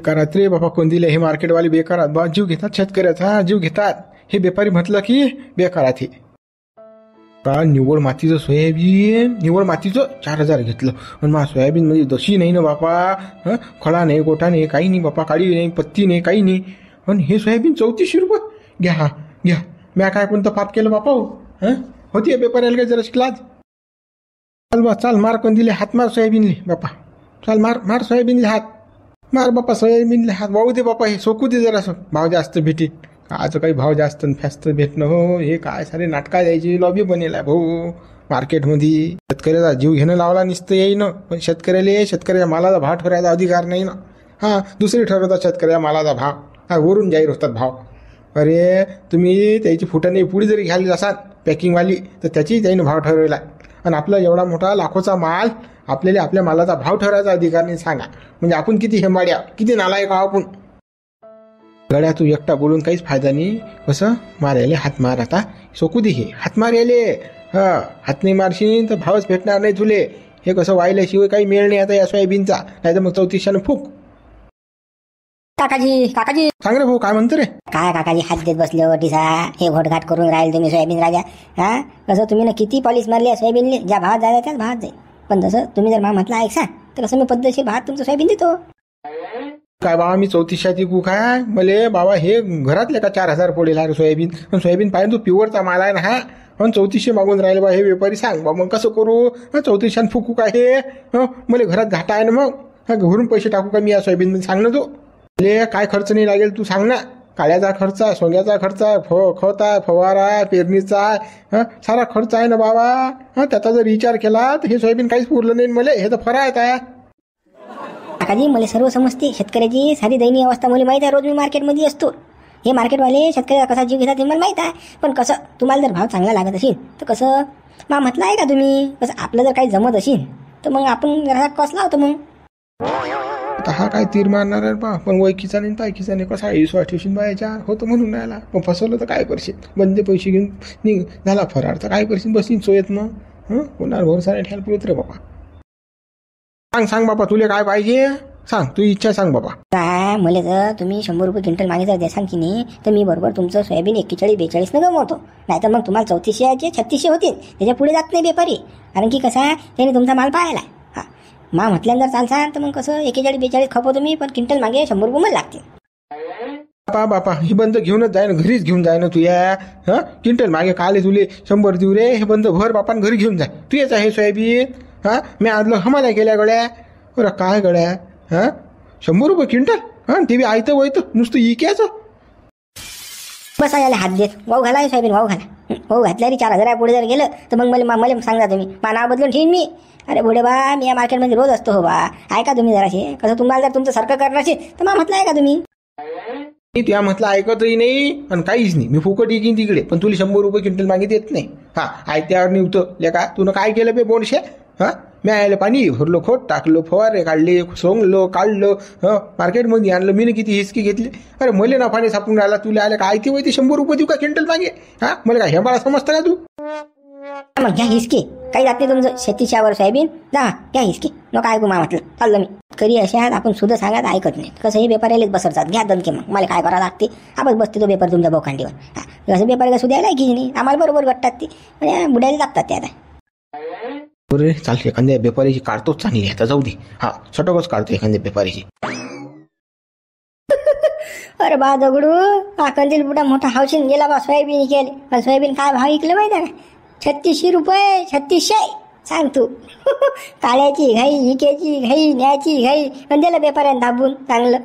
बेकारात रे बाबा, कोण दिले हे मार्केटवाले बेकारात बा, जीव घेतात शेतकऱ्याचा, जीव घेतात. हे व्यापारी म्हटलं की बेकारात. हे का निवड मातीचं सोयाबीन, निवड मातीचं 4,000 घेतलं. आणि मग सोयाबीन म्हणजे दशी नाही ना बापा, खळा नाही, गोठा नाही, काही नाही बापा, काळी नाही, पत्ती नाही, काही नाही. आणि हे सोयाबीन 3400 रुपये. घ्या घ्या, म्या काय कोणतं पाप केलं बापा हो? होती व्यापाऱ्याला काय जरा शिकलाच. चाल बा, चाल मार, कोण दिले हात मार सोयाबीनले बापा, चाल मार मार सोयाबीनले हात मार बापा, सोयाबीनले हात वाहू दे बापा, हे सोकू दे जरासं, भाव जास्त भेटी. कायचं काही भाव जास्त फॅस्त भेटणं हो, हे काय सारे नाटका द्यायची लॉबी बनेला भाऊ मार्केटमध्ये. शेतकऱ्याचा जीव घेणं लावला नुसतं येईन, पण शेतकऱ्याच्या मालाचा भाव ठरवायचा अधिकार नाही ना. दुसरे ठरवतात शेतकऱ्या मालाचा भाव, वरून जाहीर होतात भाव. अरे तुम्ही त्याची फुटाने पुढे जरी घ्यायला असाल पॅकिंगवाली, तर त्याची त्याने भाव ठरवला. आणि आपला एवढा मोठा लाखोचा माल, आपल्याला आपल्या मालाचा भाव ठरवायचा अधिकार नाही. सांगा म्हणजे आपण किती हेमाड्या, किती नालायक आहो आपण. गड्या तू एकटा बोलून काहीच फायदा नाही. कसं मारायले हात मार, आता सोकू दे, हे हात मार याले. हात नाही मारशील तर भावच भेटणार नाही तुले. हे कसं व्हायल्याशिवाय काही मेळ नाही आता या सोयाबीनचा, नाही तर मग 3400 फूक. काकाजी काकाजी सांग रे भाऊ, काय म्हणतो रे? काय काकाजी हात देत बसले वटीसा, हे घोटघाट करून राहील तुम्ही सोयाबीन राजा. कसं तुम्ही ना किती पॉलिश मारली आहे सोयाबीनले, ज्या भावात जायला त्याच भावात जाईल. पण तसं तुम्ही जर म्हटलं ऐकसा, तर कसं मी पद्धतशीर भावात तुमचं सोयाबीन देतो. काय बाबा, मी 3400 विकू काय? मले बाबा हे घरातले का 4000 पडेल अरे सोयाबीन. सोयाबीन पाहिजे तू प्युअरचा माल आहे ना हा. पण 3400 मागून राहिले बा हे व्यापारी. सांग बा मग कसं करू? 3400 फुकू काय हे? मला घरात घाटा आहे ना, मग घरून पैसे टाकू का मी या सोयाबीन मध्ये? सांग ना तू. काय खर्च नाही लागेल तू सांग ना. काळ्याचा खर्च आहे, सोंग्याचा खर्च आहे, खत आहे, फवारा आहे, पेरणीचा आहे, सारा खर्च आहे ना बाबा. त्याचा जर विचार केला तर हे सोयाबीन काहीच पुरलं नाही मला. हे तर फरायत आहे. काकाजी मला सर्व समजते, शेतकऱ्याची सारी दयनीय अवस्था मला माहिती आहे. रोज मी मार्केटमध्ये असतो. हे मार्केटवाले शेतकऱ्याचा कसा जीव घेतात हे मला माहित आहे. पण कसं तुम्हाला जर भाव चांगला लागत असेल तर कसं मा म्हटलं आहे का तुम्ही, कसं आपलं जर काही जमत असेल तर मग आपण जरा कस लावतो. मग आता हा काय तीर मारणार आहे बा, पण वैकीचा नाही तायकीचा नाही, कसा विश्वास ठेवशील बा याच्यावर? होतं म्हणून राहिला, पण फसवलं तर काय करशील? बंदे पैसे घेऊन निघ झाला फरार तर काय करशील? बसीन सोयत मग कोणावर भरोसा नाही ठेवायला पुरत रे बाबा. सांग बाबा, तुला काय पाहिजे सांग, तू इच्छा सांग बाबा. काय मला जर तुम्ही 100 रुपये क्विंटल मागितलं द्यासाल की नाही, तर मी बरोबर तुमचं सोयाबीन 41-42 न गमवतो. नाहीतर मग तुम्हाला 3400 3600 होतील, त्याच्या पुढे जात नाही व्यापारी. कारण की कसा त्याने तुमचा माल पाहायला मा म्हटल्यानंतर चालसा, तर मग कसं 41-42 खपवतो मी, पण क्विंटल मागे 100 रुपये मला लागतील. बापा ही बंद घेऊनच जाय ना, घरीच घेऊन जाय ना तू. या क्विंटल मागे काले तुले 100 देऊ रे, हे बंद भर बापा घरी घेऊन जाय. तू याच आहे सोयाबीन. मी आजलं हमाला केल्या गड्या. बरं काय गड्या 100 रुपये क्विंटल, ते बी आयतं वयतं नुसतं इक्याचं. बसा याला हात देत वाहू घाला सोयाबीन, वाहू घाला. वाहू घातल्यारी 4000 पुढे जर गेलं तर मग मला सांगा तुम्ही, मा नाव बदलून ठेवीन मी. अरे बुडे बा, मी या मार्केटमध्ये रोज असतो हो बा. ऐका तुम्ही जराशे, कसं तुम्हाला जर तुमचं सारखं करणार असेल तर मा म्हटलं आहे का तुम्ही? तुला म्हटलं ऐकतही नाही आणि काहीच नाही. मी फुकट येईन तिकडे, पण तुला 100 रुपये क्विंटल मागे देत नाही. आयत्यावर निवतं लेका. तुनं काय केलं बे बोनशे? मी आयला पाणी भरलो, खोट टाकलो, फवारे काढले, सोंगलो, काढलं, मार्केटमध्ये आणलं. मी किती हिसकी घेतली. अरे मले नफाने सापून राहिला, तुला आलं काय ते वय ते 100 रुपये देऊ का क्विंटल मागे? मला काय हे मला समजतं का तू? मग घ्या हिसकी, काही जात नाही तुमचं. 3600 सोयाबीन जा, घ्या हिसकी. नको ऐकू मा म्हटलं, चाललं मी. कधी असे आहात आपण सुद्धा सांगत ऐकत नाही. कसं हे व्यापाऱ्यालाच बसरतात. घ्या दणके, मग मला काय करावं लागते? आपण बसते तो पेपर तुमच्या बोखांडीवर. कसं व्यापाऱ्याला सुद्धा यायला की नाही, आम्हाला बरोबर वाटतात ते, म्हणजे बुडायला लागतात ते. आता अरे चाल, एखाद्या व्यापारीची काढतोच चांगली आता, जाऊ दे. सटकच काढतो एखाद्या व्यापारीची. अरे बा दगडू, कंदील बुडा मोठा हावशीन गेला बा. सोयाबीन केले, पण सोयाबीन काय भाव विकलं माहिती आहे का? 3600 रुपये. 3600 सांग तू. काढ्याची घाई, हिक्याची घाई, न्यायची घाई, पण दिलं व्यापाऱ्यानं दाबून चांगलं.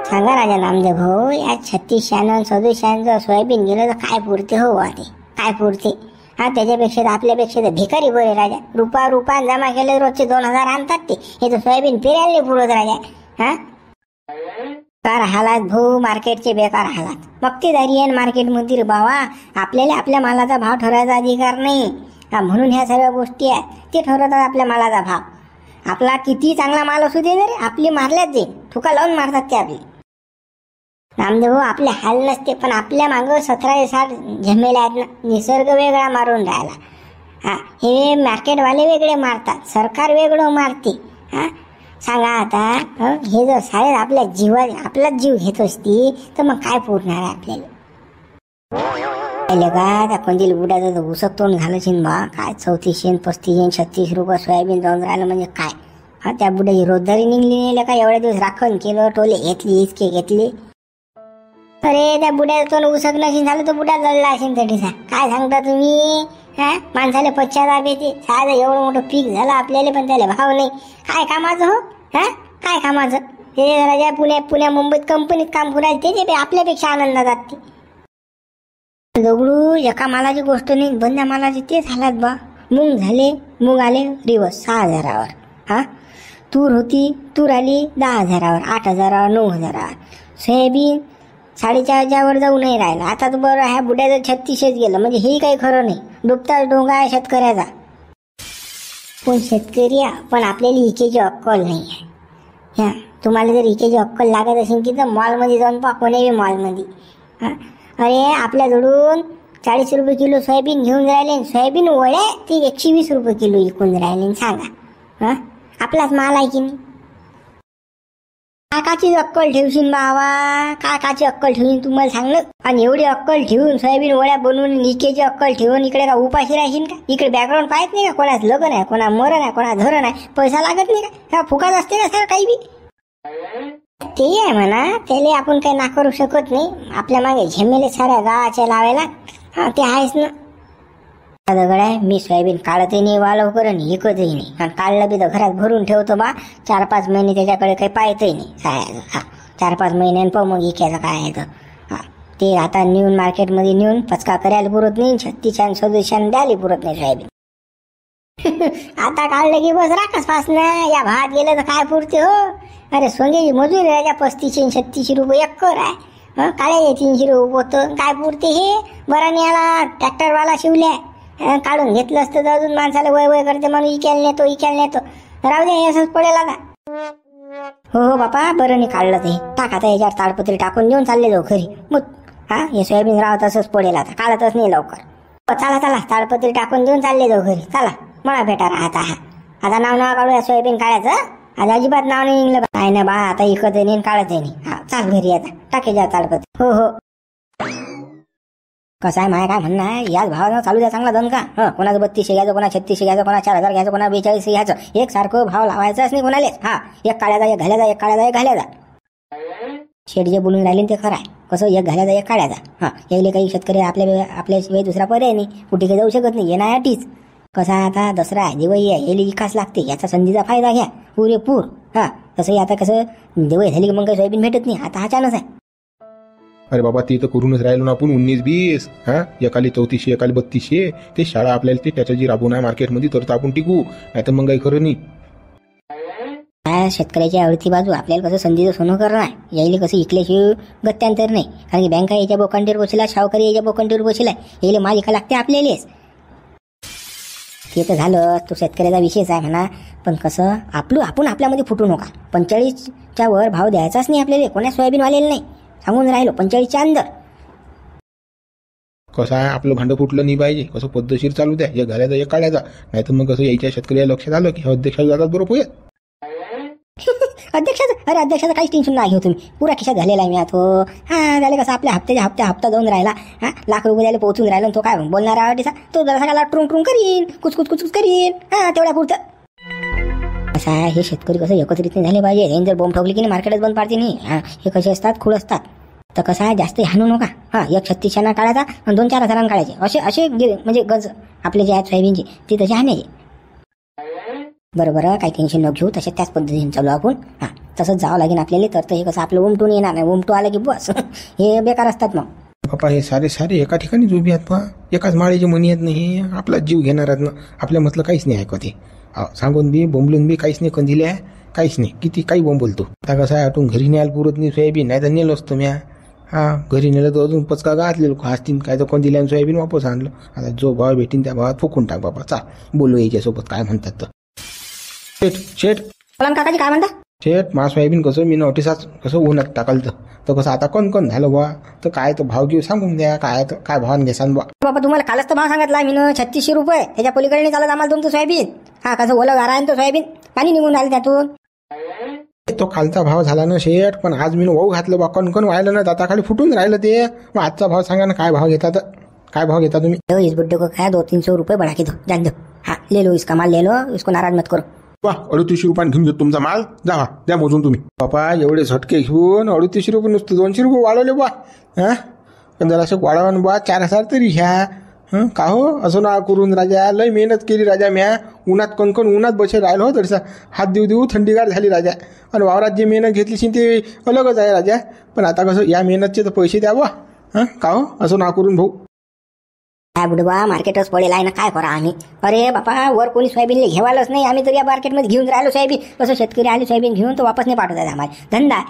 सांगा राजा नामदेव भाऊ, या 3600 3700 सोयाबीन गेलं तर काय पुरते हो? ते काय पुरते? त्याच्यापेक्षा आपल्यापेक्षा तर भिकारी बरे राजा. रुपा जमा केले रोजचे 2000 आणतात ते. हे तर सोयाबीन पेरायला पुरत राजा. बेकार हालात भाऊ, मार्केटचे बेकार हालात. मक्तेदारी आहे मार्केटमध्ये बाबा. आपल्याला आपल्या मालाचा भाव ठरवायचा अधिकार नाही. म्हणून ह्या सर्व गोष्टी आहेत, ते ठरवतात आपल्या मालाचा भाव. आपला किती चांगला माल असू दे ना रे, आपली मारल्याच जाईल. ठुका लावून मारतात ते आपली. नामदेव भाऊ, आपले हाल नसते, पण आपल्या मागं 17-60 झमेले आहेत ना. निसर्ग वेगळा मारून राहिला. हे मार्केटवाले वेगळे मारतात, सरकार वेगळं मारते. सांगा आता हे जर सारे आपल्या आपलाच जीव घेत असती तर मग काय पुरणार आहे आपल्याला? का त्या कंदील बुड्याचं तर उसक तोंड घालायची बा. काय 34 35 36 रुपये सोयाबीन जाऊन राहिलं म्हणजे काय? हा, त्या बुड्याची रोजदारी निघली नाही का? एवढ्या दिवस राखण केलं, टोले घेतली, इतके घेतले. अरे त्या बुड्याचं तोंड उसक नशीन झालं तर बुड्या जळला असेल तटीसा. काय सांगता तुम्ही? हा, माणसाला पश्चाताप येते. साधं एवढं मोठं पीक झालं आपल्याला पण त्याला भाव नाही. काय कामाचं हो? हा, काय कामाचं? हे राजा पुण्या मुंबईत कंपनीत काम करायचे ते आपल्यापेक्षा आनंदात जाते. दगडू एका मालाची गोष्ट नाही, बंद्या मालाची तेच हालात बा. मूग आले रिवर्स 6,000वर. हा, तूर आली 10,000वर, 8,000वर, 9,000वर. सोयाबीन 4,500वर जाऊ नाही राहिला. आता तर बरं ह्या बुड्याचं 36 गेलं म्हणजे हे काही खरं नाही. डुबता डोंगा आहे शेतकऱ्याचा. पण शेतकरी पण आपल्याला इकेची अक्कल नाही आहे. ह्या तुम्हाला जर इकेची अक्कल लागत असेल की तर मॉलमध्ये जाऊन पहा, कोण्याही मॉलमध्ये. हां, अरे आपल्याजवळून 40 रुपये किलो सोयाबीन घेऊन राहिले, सोयाबीन वड्या ते 120 रुपये किलो विकून राहिले. सांगा हां, आपलाच माल आहे की नाही? काकाची अक्कल ठेवशील बाबा, काकाची अक्कल ठेवून तुम्हाला सांगलं. आणि एवढी अक्कल ठेवून सोयाबीन वड्या बनवून इकेची अक्कल ठेवून इकडे का उपाशी राहशील का? इकडे बॅकग्राऊंड पाहत नाही का? कोणाच लग्न आहे, कोणा मरण आहे, कोणा धरण आहे, पैसा लागत नाही का? फुकाच असते का सर काही बी? ते आहे म्हणा, त्याला आपण काही नाकारू शकत नाही. आपल्या मागे झेमेले साऱ्या गावाच्या लावायला. हा, ते आहेच ना. दगड आहे, मी सोयाबीन काढतही नाही वालव करून विकतही नाही. आणि काढलं बी तर घरात भरून ठेवतो बा. 4-5 महिने त्याच्याकडे काही पाहतही नाही. हा, 4-5 महिन्यानं पाहू मग इक्याचं काय आहे तर. हा, ते आता नेऊन मार्केटमध्ये नेऊन पचका करायला पुरत नाही. 36 37 द्यायला पुरत नाही सोयाबीन. आता काढलं की बस राखच पासनं. या भात गेलं तर काय पुरते हो? अरे सोंगेची मजुरी राजा 35 36 रुपये एकर आहे. काढायचे 300 रुपये होतं, काय पुरते हे? बरा नाही आला ट्रॅक्टरवाला शिवल्या. काढून घेतलं असतं तर अजून माणसाला वय करते म्हणून इकायला नेतो. राहू दे, असंच पडेल आता. हो बापा, बरं नाही काढलं ते. टाक आता याच्यावर ताडपत्री टाकून देऊन चालले जाऊ घरी. मग हा, हे सोयाबीन राहत असंच पडेल आता, काढतच नाही लवकर. चला ताडपत्री टाकून देऊन चालले जाऊ घरी. चला मला भेटा राहता. आता नाव काढूया सोयाबीन काढायचं. आज अजिबात नाव नाही निघलं काय ना बा. आता इकत नाही काढत नाही. हा, चाल घरी आता, टाके जा ताडपत्री. हो. कसं आहे माय काय म्हणणं आहे, याच भावानं चालू द्या चांगला दणका. कोणाचं 3200 घ्यायचं, कोणा 3600 घ्यायचं, कोणा 4,000 घ्यायचं, कोणा 4200 घ्यायचं. एक सारखं भाव लावायचाच नाही कोणालेच. हा, एक काढायचा एक घालायचा, एक काढायचा एक घालायचा. शेड जे बोलून राहिले ते खरं आहे. कसं एक घालायचा एक काढायचा. हा, यायले काही शेतकरी आपल्याशिवाय दुसरा पर्याय नाही, कुठे काही जाऊ शकत नाही. येण्यासाठीच कसं आहे, आता दसरा आहे, दिवाळी आहे, यायला विकास लागते. याचा संधीचा फायदा घ्या पुरेपूर. हा, तसंही आता कसं दिवाळी झाली की मग काही सोयाबीन भेटत नाही. आता हा चान्स आहे. अरे बाबा, ते तर करूनच राहिलो ना आपण 19-20. हा, एकाली 3400 एकाली 3200. ते शाळा आपल्याला ते त्याच्या जी राबवून आहे मार्केटमध्ये तर आपण टिकू, नाही तर मग काही खरं नाही. शेतकऱ्याच्या आवडती बाजू आपल्याला कसं संधीचं सोनं करणं आहे. यायला कसं इकल्याशिवाय गत्यांतर नाही. कारण की बँका याच्या बोकांडीवर बसला, शावकरी याच्या बोकांडीवर बसला. यायला माल इका लागते आपल्यालाच. ते तर झालं, तो शेतकऱ्याचा विषयच आहे म्हणा. पण कसं आपण आपल्यामध्ये फुटू नका. 45च्या वर भाव द्यायचाच नाही आपल्याला. कोणा सोयाबीन वालेलं नाही, सांगून राहिलो. 45च्या अंदर. कसं आहे, आपलं भांडं फुटलं नाही पाहिजे. कसं पद्धतशीर चालू द्या, एक घालायचा एक काढायचा. नाही तर मग कसं यायच्या शेतकऱ्याला लक्षात आलं की अध्यक्षाला जातात बरोबर. अध्यक्षाचं काहीच टेन्शन नाही घेऊ तुम्ही. पुरा खिशात झालेला आहे मी आता. हा, झाले कसं आपल्या हप्ता जाऊन राहिला. हा, लाख रुपये द्यायला पोहोचून राहिला. तो काय बोलणार आवडीचा तो जरा सगळ्याला ट्रुंग करीन, कुचकुच करीन. हा, तेवढ्या पुरतं. असं आहे, हे शेतकरी कसं एकत्रित नाही झाले पाहिजे. यांनी जर बोंब ठोकली की नाही मार्केटच बंद पाडते नाही. हा, हे कसे असतात, खूळ असतात. तर कसं आहे, जास्त हाणू नका. हा, 3600 काढायचा आणि 2-4 हजारांना काढायचे. असे म्हणजे गज आपले जे आहेत सोयाबीनचे ते तसे हाणायचे. बरोबर, काही टेन्शन न घेऊ. तसे त्याच पद्धतीने चालू आपण. हा, तसंच जावं लागेल आपल्याला. तर हे कसं आपलं उमटून येणार नाही. उमटू आलं की बस हे बेकार असतात मग. बापा, हे सारे एका ठिकाणीच उभी आहेत पहा. एकाच माळेचे मनी आहेत नाही. आपला जीव घेणार आहेत ना. आपल्या म्हटलं काहीच नाही ऐकत हे. सांगून बी बोंबलून बी काहीच नाही. कंदिले आहे काहीच नाही. किती काही बोंबलतो. आता कसं आहे, आठवून घरी न्यायला पुरत नाही सोयाबीन. नाही तर नेलो असतो म्या. हा, घरी नेलं तर अजून पचका गाठले लोक हसतील. काय तर कंदिले आणि सोयाबीन वापस आणलं. आता जो भाव भेटीन त्या भावात फुकून टाक बाबा. चाल बोलू याच्यासोबत काय म्हणतात तर. शेठ काकाजी काय म्हणता? शेठ, मा सोयाबीन कसं मी नोटिसाच कसं उन्हात टाकलं तर कसं आता कोण झालं बा. तर काय तर भाव घेऊ सांगून द्या. काय भावान घेसान बा. बाबा, तुम्हाला कालच तर भाव सांगितला मी 3600 रुपये. त्याच्या पलीकडे चालत आम्हाला तुमचं सोयाबीन. हा, कसं ओलं गारा आहे तो सोयाबीन, पाणी निघून राहिलं त्यातून. तो खालचा भाव झाला ना शेठ, पण आज मी वाहू घातलं बा, कणकण व्हायला ना दाताखाली फुटून राहिलं ते. मग आजचा भाव सांगा ना, काय भाव घेतात, काय भाव घेता तुम्ही? तो इस बुड्ढे को खाया 200-300 रुपये बढ़ा के दो, जान दो. हाँ ले लो इसका माल, ले लो, इसको नाराज मत करो. वा 38 रुपयाने घेऊन घेतो तुमचा माल, जा द्या मोजून तुम्ही. बापा एवढे झटके घेऊन 38 रुपये नुसतं 200 रुपये वाढवले बा. हा पण जरा असं वाढवा बा, 4,000 तरी घ्या. का हो असं ना करून राजा, लय मेहनत केली राजा म्या. उन्हात कणकण उन्हात बसे राहिलो हो, तरीसा हात देऊ देऊ थंडीगार झाली राजा. आणि वावरात जे मेहनत घेतली ते अलगच आहे राजा. पण आता कसं या मेहनतचे तर पैसे द्या बा. का हो असं ना करून भाऊ. काय बुडवा मार्केटच पडेल आहे ना, काय करा आम्ही. अरे बापा वर कोणी सोयाबीन घेवालच नाही, आम्ही तर या मार्केटमध्ये घेऊन राहिलो सोयाबीन. कसं शेतकरी आले सोयाबीन घेऊन तर वापस नाही पाठवत आहे आम्हाला, धंदा.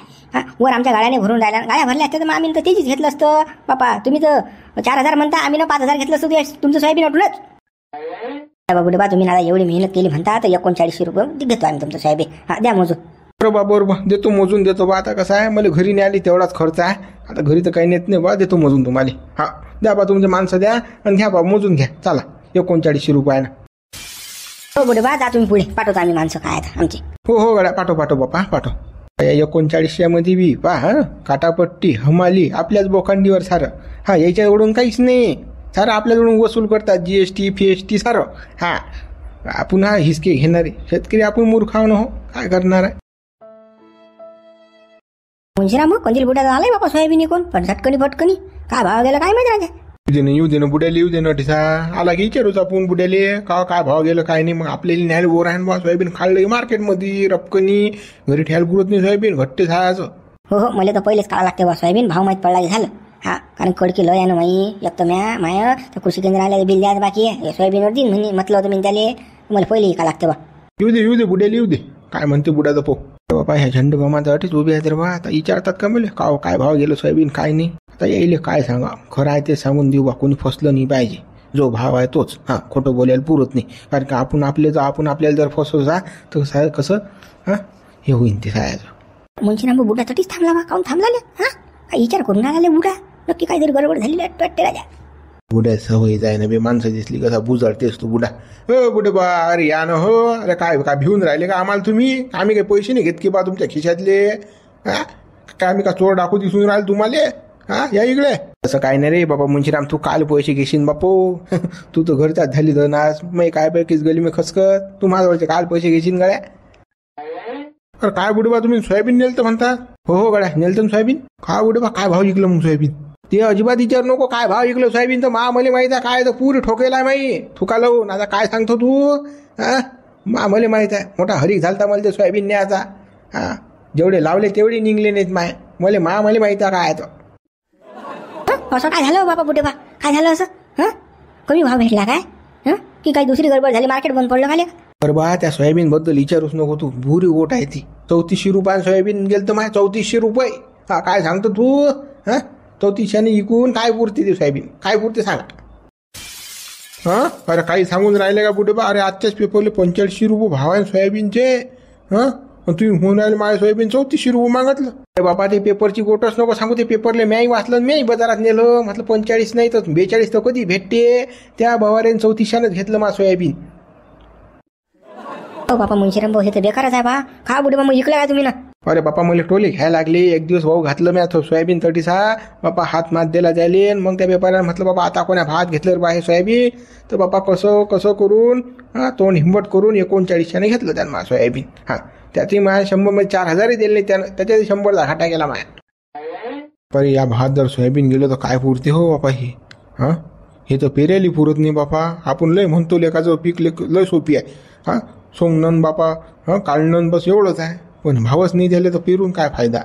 वर आमच्या गाड्याने भरून राहिला, गाड्या भरल्या असत्या तर मग आम्ही तर तेच घेतलं असतं. बापा तुम्ही तर 4,000 म्हणता, आम्ही ना 5,000 घेतलं असतं तुमचं सोयाबीन अटूनच. बाबा बुडवा तुम्ही ना एवढी मेहनत केली म्हणता, तर 39 रुपये घेतो आम्ही तुमचं सोयाबीन. हा द्या मोजून. बरोबर देतो मोजून देतो बा. आता कसं आहे, मला घरी नाही आली तेवढाच खर्च आहे. आता घरी तर काही नेत नाही बा, देतो मोजून तुम्हाला. हा द्या बा तुमचे माणसं द्या आणि घ्या बा मोजून घ्या. चला 39 रुपयानं. हो बुडवा जा तुम्ही पुढे, पाठवतो आम्ही माणसं काय आता आमची. हो गड्या पाठव बापा पाठव. या 39 मध्ये बी पहा, काटापट्टी हमाली आपल्याच बोखांडीवर सारं. हा याच्याकडून काहीच नाही, सारं आपल्याकडून वसूल करतात. GST FST सारं. हा आपण हा हिसके घेणारे शेतकरी, आपण मूर्ख आहो ना हो, काय करणार आहे. मुंशीराम कंदील बुड्या झालाय बापा सोयाबीन कोण, पण झटकणी फटकणी काय भाव गेला काय माहिती राजा. येऊ दे ना बुड्याला, येऊ दे ना टिसा आला की विचारूच आपण बुड्याले काय भाव गेलं काय नाही. मग आपल्याला न्यायला बोर आहे बा. सोयाबीन खाल्लं मार्केटमध्ये रपकणी, घरी ठेवायला पुरत नाही सोयाबीन, घट्टे झायचं. हो मला तर पहिलेच काढा लागते बा सोयाबीन, भाव माहीत पडला झालं. हा कारण कडकी लय आहे ना माई. एक तर माय तर कृषी केंद्राला बिल द्यायचं बाकी आहे, सोयाबीनवर दिन म्हणे म्हटलं होतं मी त्याले, मला पहिले का लागते बा. येऊ दे बुड्याला येऊ दे. काय म्हणते बुडाचा पो बापा, ह्या झंड बामाचा अटीच उभी आहे तर बा. आता विचारतात का मला काय भाव गेलं सोयाबीन काय नाही. आता येईल काय सांगा, खरं आहे ते सांगून देऊ बा. कोणी फसलं नाही पाहिजे, जो भाव आहे तोच. हा खोटं बोलायला पुरत नाही, कारण का आपण आपल्याला जर फसवू जा तर कसं हे होईन ते सायाचं. मुंशीराम बुडासाठीच थांबला बा, काऊन थांबला हा काय विचार करून आला बुडा, नक्की काहीतरी गडबड झालेली वाटते राजा. बुड्या सवय जाय ना बे, माणसं दिसली कसा बुजाडतेस तू बुडा. हो बुडे बा, अरे या ना हो. अरे काय भिवून राहिले का आम्हाला तुम्ही? आम्ही काही पैसे नाही घेत की बा तुमच्या खिशातले. काय आम्ही का चोर डाकू दिसून राहिले तुम्हाला? या इकडे. असं काय नाही रे बाबा मुंशीराम, तू काल पैसे घेशील बापू. तू तर घरच्याच झाली धनास, मग काय पैकीच गली मी खसकत. तू माझ्यावरचे काल पैसे घेशील गड्या. अरे काय बुडे बा तुम्ही सोयाबीन नेलं तर म्हणतात? हो गड्या नेलं तर सोयाबीन. काय बुडे बा काय भाव विकलं मग सोयाबीन? ते अजिबात विचार नको काय भाव विकलं सोयाबीन, तर मला माहित आहे काय, तर पुरी ठोकेला माही थुका लावून. आता काय सांगतो तू? मला माहित आहे, मोठा हरीक झालता मला ते सोयाबीन न्यायचा. जेवढे लावले तेवढे निघले नाहीत मला माहित आहे काय. असं काय झालं बाबा बुडे बा, काय झालं असं? कमी भाव भेटला काय की काही दुसरी गडबड झाली, मार्केट बंद पडलं खाली? अरे बा त्या सोयाबीन बद्दल विचारूच नको तू. भुरी गोट आहे ती. 34 रुपये सोयाबीन गेलं तर 34 रुपये. काय सांगतो तू? 34 इकून काय पुरते ती सोयाबीन, काय पुरते सांगा. अरे काही सांगून राहिले का बुडे बा? अरे आजच्याच पेपरले 45 रुपये भाव आहे सोयाबीनचे. तुम्ही होऊन राहिले माझ्या सोयाबीन 34 रुपये मागितलं. अरे बाबा ते पेपरची गोटच नको सांगू. ते पेपरले म्याही वाचलं, म्याही बाजारात नेलं. म्हटलं 45 नाही तर 42 तर कधी भेटते. त्या भावाने 34 घेतलं मा सोयाबीन. हो बापा मुंशीराम भाऊ, हे तर बेकारच आहे बा. खा बुडे बा मग इकलं काय तुम्ही ना? अरे बापा मला टोले घ्यायला लागले. एक दिवस भाऊ घातलं मी सोयाबीन 36 बापा, हात मात द्यायला जायले. मग त्या व्यापाऱ्याने म्हटलं बाबा आता कोणा भात घेतलं बा हे सोयाबीन, तर बापा कसं करून तोंड हिंबट करून 39 घेतलं त्यानं मा सोयाबीन. त्याची माझ्या 100 मध्ये 4,000 दिले त्यानं, त्याच्या 100 घाटा गेला माझ्या. पर या भात जर सोयाबीन गेलं तर काय पुरते हो बापा हे. हे तर पेरायली पुरत नाही बापा. आपण लय म्हणतो लेखाचं पीक लय सोपी आहे. सोंगणं बापा काढणं बस एवढंच आहे. पण भावच नाही दिले तर पेरून काय फायदा.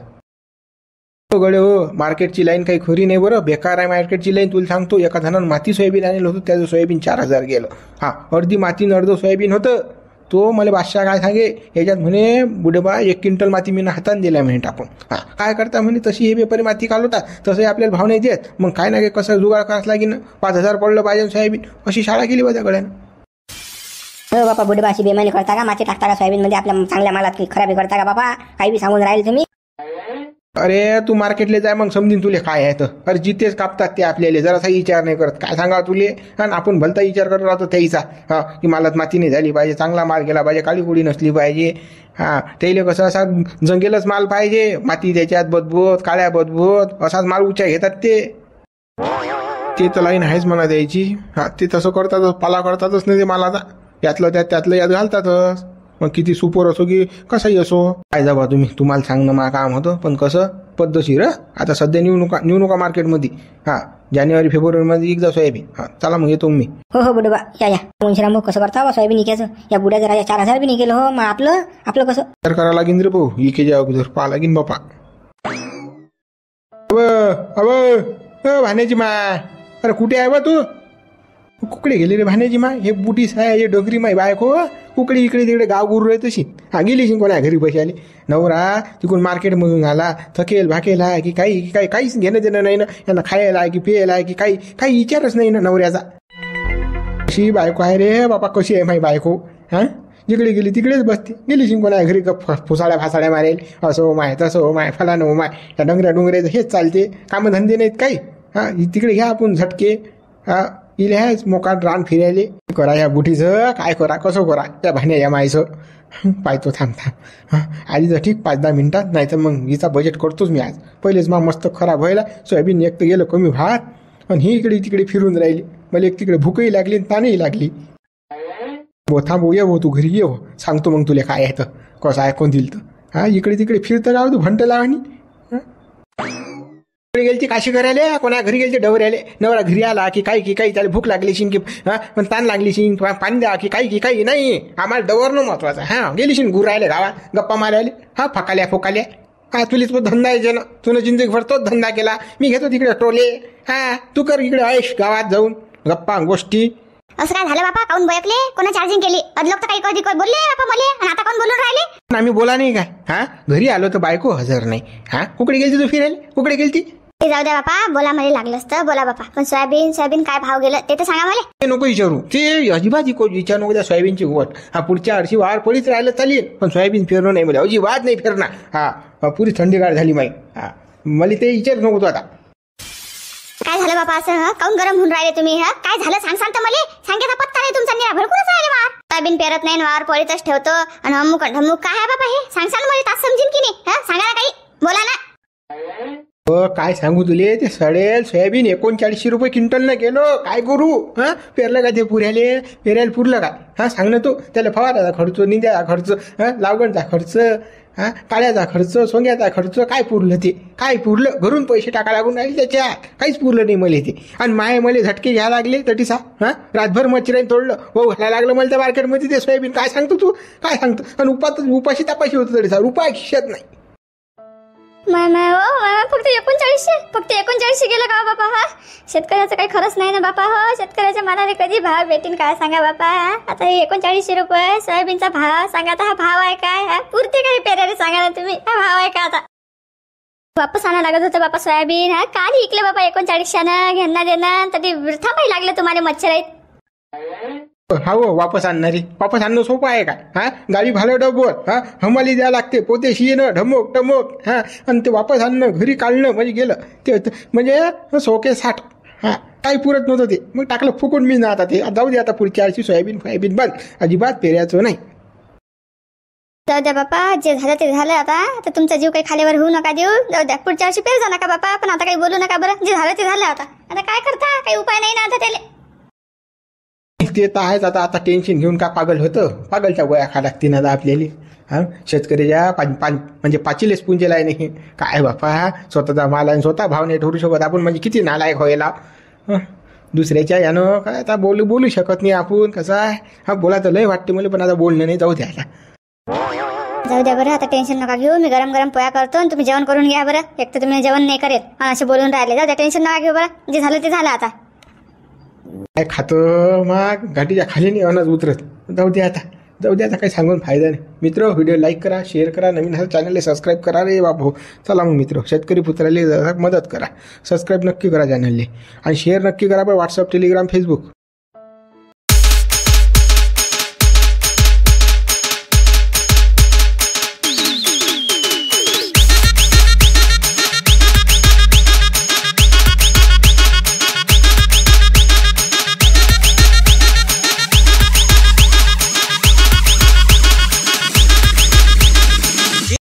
गडे हो, मार्केटची लाईन काही खरी नाही बरं, बेकार आहे मार्केटची लाईन. तुला सांगतो, एका जणानं माती सोयाबीन आणलं होतं, त्याचं सोयाबीन 4,000 गेलं. अर्धी माती अर्ध सोयाबीन होतं. तो मला बादशाह काय सांगे, याच्यात म्हणे बुडेबा 1 क्विंटल माती मी हाताने दिल्या म्हणे टाकून. काय करता म्हणे, तशी हे व्यापारी माती घालवतात, तसंही आपल्याला भाव नाही देत. मग काय नाही कसं जुगाड करायला लागेल, 5,000 पडलं पाहिजे सोयाबीन. अशी शाळा केली बा त्या गड्यानं. हो बापा बुडे बा, अशी बेमानी करता का? माती टाकता का सोयाबीन मध्ये? आपल्या चांगल्या मालात खराबी करता का बाबा? काही बी सांगून राहील तुम्ही. अरे तू मार्केटला जाय मग समजीन तुले काय आहे तर. अरे जितेच कापतात ते आपल्याला, जरासा विचार नाही करत. काय सांगा तुले, आणि आपण भलता विचार करत राहतो त्याचा. हा की मालात माती नाही झाली पाहिजे, चांगला माल गेला पाहिजे, काळी कुडी नसली पाहिजे. हा त्याला कसं असा जंगेलच माल पाहिजे, माती त्याच्यात बदबूत, काळ्या बदबूत असाच माल उच्चा घेतात ते तर लाईन आहेच म्हणा द्यायची. हा ते तसं करतातच, पाला करतातच नाही ते मालाचा, यातलं त्यातलं यात घालतातच. मग किती सुपर असो की कसाही असो. काय जाबा तुम्हाला सांगणं मा काम होतं, पण कसं पद्धतशीर. आता सध्या निवडणुका मार्केटमध्ये. हा जानेवारी फेब्रुवारीमध्ये एकदा सोयाबीन. हा चला मग येतो मी. हो बुडोबा या मुंशीराम कसं करता सोयाबीन इकायचं. या बुड्याचं राजा 4,000 बी निघेल हो. मग आपलं कसं तर करावं लागेल रे भाऊ, इकेच्या अगोदर पाहा लागेल बापा. भाण्याची माय, अरे कुठे आहे बा तू? कुकडे गेली रे भाण्याची माय? हे बुटीस आहे, हे डोगरी माय बायको कुकडे इकडे तिकडे गाव गुरु आहे तशी. हा गेली कोणा घरी पैसे आले. नवरा तिकडून मार्केटमधून आला, थकेल भाकेल आहे की काहीच घेणं देणं नाही ना. यांना खायला आहे की पियाला आहे की काही विचारच नाही ना नवऱ्याचा. कशी बायको आहे रे बापा, कशी आहे माई बायको. हा जिकडे गेली तिकडेच बसते. गेली शिंकोणा घरी फुसाड्या फासाड्या मारेल. असं हो माय, तसं हो माय, फलानं हो माय. त्या डोंगऱ्याचं हेच चालते, कामधंदे नाहीत काही. हा तिकडे घ्या आपण झटके. हा इले आहेच मोकाट रान फिरायले. करा या बुटीचं काय करा, कसं करा त्या भाण्या या मायचं. पाहतो थांब. हा आधी तर ठीक 5-10 मिनिटात, नाही तर मग हिचा बजेट करतोच मी आज. पहिलेच मग मस्त खराब व्हायला. सोयाबीन एक तर गेलं कमी भात, आणि ही इकडे तिकडे फिरून राहिली. मला एक तिकडे भूकही लागली आणि ताणही लागली. थांब ये तू घरी ये. सांगतो मग तुला काय आहे तर कसं आहे, कोण दिल तर. हा इकडे तिकडे फिरतं राहू तू भंट लावणी. गेलती काशी करायला, कोणा घरी गेलते डवऱ्याले. नवरा घरी आला की काही त्याला भूक लागली शिन की पण ताण लागली शिन, पाणी द्या की काही नाही. आम्हाला डवरणं महत्वाचं. हा गेली शिन गुरायले गावात गप्पा मारायले. हा फोकाल्या. हा तुलीच धंदा आहे ना, तुला जिंदगी भर तोच धंदा केला. मी घेतो तिकडे टोले. हा तू कर इकडे आयुष गावात जाऊन गप्पा गोष्टी. असं काय झालं बापा, काऊन बयकले? कोणा चार्जिंग केली? अदलोक तर काही कधी बोलले बापा मले, आणि आता कोण बोलून राहिले? आम्ही बोला नाही काय. हा घरी आलो तर बायको हजर नाही. हा कुकडे गेलती तू फिरायला, कुकडे गेलती? जाऊ द्या बापा, बोला मला लागलं असतं बोला बापा. पण सोयाबीन काय भाव गेलं ते तर सांगा मला. ते नको विचारू, ते अजिबात विचार नको त्या सोयाबीनची गोट. हा पुढच्या वर्षी वाढ पडीच राहिलं चालेल, पण सोयाबीन फिरणं नाही मला, अजिबात नाही फिरणार. हा पुरी थंडीगार झाली माई. हा मला ते विचार नको तू. आता काय झालं बापा असं? काऊन गरम होऊन राहिले तुम्ही? काय झालं सांगसाल तर मला. सांगायचा पत्ता नाही तुमचा, निरा भरपूरच राहिले वार. सोयाबीन पेरत नाही, वार पडीतच ठेवतो आणि अमुक काय आहे बापा हे? सांगसाल मला, तास समजीन की नाही? सांगा ना काही, बोला ना. काय सांगू तुले, ते सडेल सोयाबीन 3900 रुपये क्विंटल न गेलो. काय करू? हा पेरलं का ते पेरायला पुरलं का? हा सांग ना तू. त्याला फवाराचा खर्च, निंद्याचा खर्च, लागवडचा खर्च, हा काळ्याचा खर्च, सोंग्याचा खर्च, काय पुरलं ते? काय पुरलं? घरून पैसे टाका लागून राहिले त्याच्यात, काहीच पुरलं नाही मला ते. आणि मले झटके घ्यायला लागले तटीसा. हा रातभर मच्छराईन तोडलं हो घालायला लागलं मला त्या मार्केटमध्ये ते सोयाबीन. काय सांगतो तू, काय सांगतो? आणि उपाशी तापाशी होतं तटीसा, रुपया खिशात नाही. फक्त 3900 गेलं का बापा? हा शेतकऱ्याचं काही खरंच नाही ना बापा. हो शेतकऱ्याच्या मालाला कधी भाव भेटेल काय सांगा बापा. आता 3900 रुपये सोयाबीनचा भाव सांगा. आता हा भाव आहे काय? हा पुरते काही पेरायला सांगा ना तुम्ही. हा भाव आहे का? आता वापस आणा लागत होतं बापा सोयाबीन. हा काल विकले बापा 3900 घेणं देणं, तरी थांबाही लागलं तुम्हाला मच्छराईत. हा वापस आणणं सोपं आहे का? हा गाडी भाडं डबल, हा हमाली द्यावं लागते, पोतेशी येणं ढमोक. हा आणि ते वापस आणणं, घरी काढणं म्हणजे गेलं ते म्हणजे 160. हा काही पुरत नव्हतं ते, मग टाकलं फुकून मी ना. आता ते जाऊ दे, आता पुढच्या वर्षी सोयाबीन बंद, अजिबात पेरायचं नाही. जाऊ द्या बापा, जे झालं ते झालं. आता तुमचा जीव काही खाल्यावर होऊ नका देऊ. जाऊ द्या, पुढच्या वर्षी पेर जा नका बापा. पण आता काही बोलू नका बरं. जे झालं ते झालं. आता काय करता, काही उपाय नाही ना आता त्याला. ते तर आहेच. आता टेन्शन घेऊन का पागल होतं? पागलच्या गोळ्या खा लागतील आता आपल्याला. हा शेतकऱ्याच्या म्हणजे पाचीलेच पुंजेला आहे नाही. काय बापा, स्वतःचा माल आणि स्वतः भाव नाही ठरू शकत आपण, म्हणजे किती नालायक व्हायला. दुसऱ्याच्या यानं काय आता बोलू शकत नाही आपण. कसं आहे, हा बोला तर लय वाटते मला, पण आता बोलणं नाही. जाऊ द्या जाऊ द्या बरं. आता टेन्शन नका घेऊ. मी गरम पोया करतो आणि तुम्ही जेवण करून घ्या बरं. एक तर तुम्ही जेवण नाही करेल, असे बोलून राहिले. जाऊ द्या, टेन्शन नका घेऊ बरं. जे झालं ते झालं. आता काय खातं मग घाटीच्या खाली नाही अनाज उतरत. जाऊ दे आता काही सांगून फायदा नाही. मित्र व्हिडिओ लाईक करा, शेअर करा, नवीन हा चॅनलला सबस्क्राईब करा रे बाबू. चला मग मित्र, शेतकरी पुत्राला मदत करा. सबस्क्राईब नक्की करा चॅनलला आणि शेअर नक्की करा. WhatsApp, Telegram, Facebook